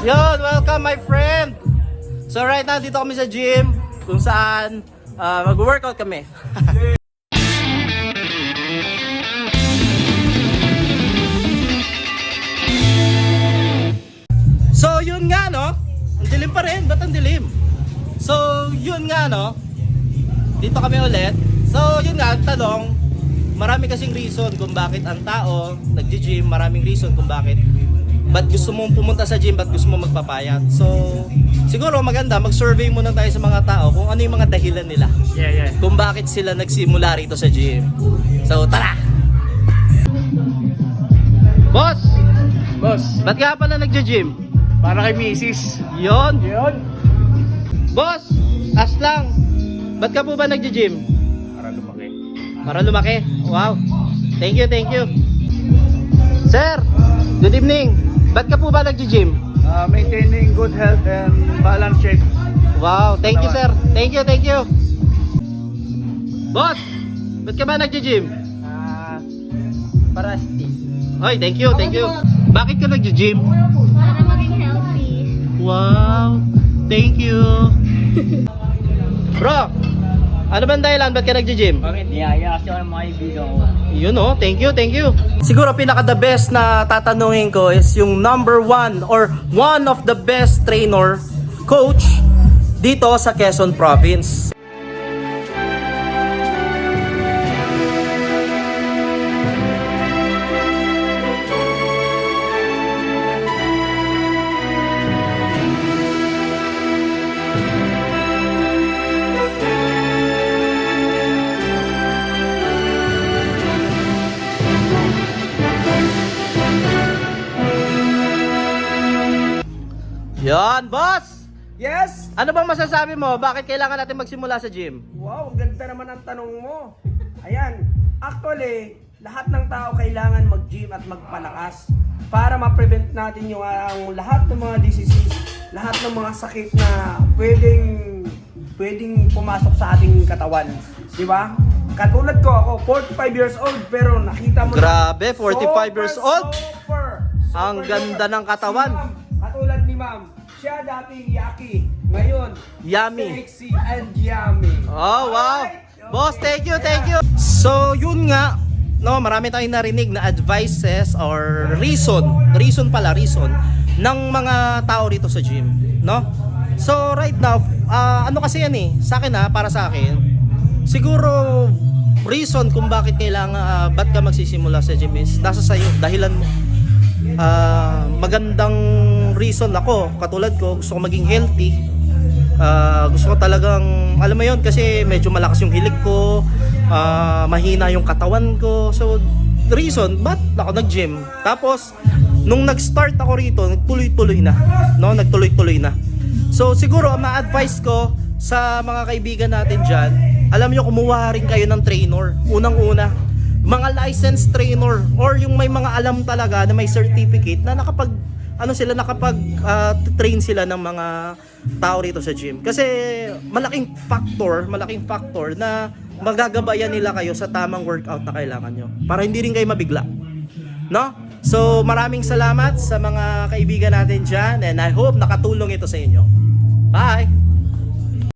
Yon, welcome my friend. So right now dito kami sa gym kung saan mag-workout kami. So yun nga no, ang dilim pa rin, ba't ang dilim? So yun nga no, dito kami ulit. So yun nga, tanong, marami kasing reason kung bakit ang tao nag-gym, maraming reason kung bakit ba't gusto mong pumunta sa gym, ba't gusto mong magpapayat. So siguro maganda mag-survey muna tayo sa mga tao kung ano yung mga dahilan nila. Yeah. Kung bakit sila nagsimula rito sa gym. So tara! Boss! Ba't ka pala nag-gym? Para kay Mrs. Yon! Yun. Boss! As lang! Ba't ka po ba nag-gym? Para lumaki. Para lumaki? Wow! Thank you! Sir! Good evening! Ba't ka po ba nag-gym? Maintaining good health and balanced shape. Wow! Thank you sir! Thank you! Boss! Ba't ka ba nag-gym? Para steam. Oy, thank you! Bakit ka nag-gym? Para maging healthy. Wow! Thank you! Bro! Ano ba ang dahilan? Ba't ka nag-gym? Bakit? Niyaya kasi ako ng mga ibigan ko. Yun oh, thank you. Siguro pinaka the best na tatanungin ko is yung number one or one of the best trainer, coach dito sa Quezon Province. Yan, boss! Yes! Ano bang masasabi mo? Bakit kailangan natin magsimula sa gym? Wow, ang ganda naman ang tanong mo. Ayan, actually, lahat ng tao kailangan mag-gym at magpalakas para ma-prevent natin yung lahat ng mga diseases, lahat ng mga sakit na pwedeng pumasok sa ating katawan. Di ba? Katulad ko, ako 45 years old pero nakita mo Grabe, 45 years old? Super Ang ganda ng katawan. Si ma'am, katulad ni ma'am, siya dating yaki, ngayon Yummy. sexy and yummy. Oh, wow. Alright? Boss, thank you. So, yun nga, no, marami tayong narinig na advices or reason ng mga tao rito sa gym, no? So, right now, ano kasi yan eh, sa akin para sa akin, siguro reason kung bakit kailangan, ba't ka magsisimula sa gym is nasa sa'yo, dahilan mo. Magandang reason ako, katulad ko, gusto ko maging healthy. Gusto ko talagang, alam mo yun, kasi medyo malakas yung hilig ko, mahina yung katawan ko. So, reason, ba't ako nag-gym? Tapos, nung nag-start ako rito, nagtuloy-tuloy na. So, siguro, ma-advise ko sa mga kaibigan natin dyan, alam nyo, kumuha rin kayo ng trainer. Unang-una, mga licensed trainer or yung may mga alam talaga na may certificate na train sila ng mga tao rito sa gym. Kasi malaking factor na magagabayan nila kayo sa tamang workout na kailangan nyo para hindi rin kayo mabigla. No? So maraming salamat sa mga kaibigan natin dyan and I hope nakatulong ito sa inyo. Bye!